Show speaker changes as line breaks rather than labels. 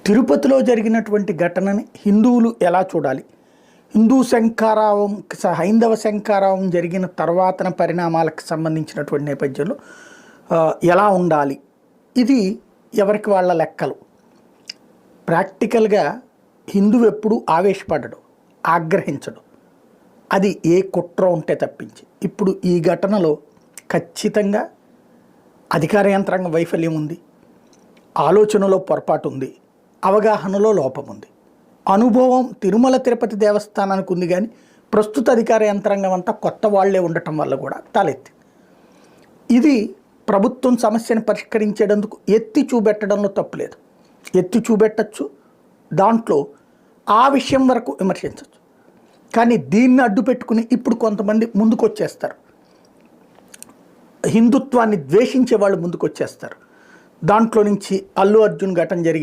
తిరుపతిలో జరిగినటువంటి ఘటనని హిందువులు ఎలా చూడాలి? హిందూ శంఖారావం హైందవ శంఖారావం జరిగిన తర్వాతన పరిణామాలకు సంబంధించినటువంటి నేపథ్యంలో ఎలా ఉండాలి? ఇది ఎవరికి వాళ్ళ లెక్కలు. ప్రాక్టికల్గా హిందువు ఎప్పుడు ఆవేశపడడు, ఆగ్రహించడు. అది ఏ కుట్ర ఉంటే తప్పించి. ఇప్పుడు ఈ ఘటనలో ఖచ్చితంగా అధికార యంత్రాంగం వైఫల్యం ఉంది, ఆలోచనలో పొరపాటు ఉంది, అవగాహనలో లోపం ఉంది. అనుభవం తిరుమల తిరుపతి దేవస్థానానికి ఉంది, కానీ ప్రస్తుత అధికార యంత్రాంగం అంతా కొత్త వాళ్లే ఉండటం వల్ల కూడా తలెత్తి ఇది ప్రభుత్వం సమస్యను పరిష్కరించేందుకు ఎత్తి చూపెట్టడంలో తప్పులేదు. ఎత్తి చూపెట్టచ్చు, దాంట్లో ఆ విషయం వరకు విమర్శించవచ్చు. కానీ దీన్ని అడ్డు పెట్టుకుని ఇప్పుడు కొంతమంది ముందుకు వచ్చేస్తారు, హిందుత్వాన్ని ద్వేషించే వాళ్ళు ముందుకు వచ్చేస్తారు. దాంట్లో నుంచి అల్లు అర్జున్ ఘటన జరిగింది.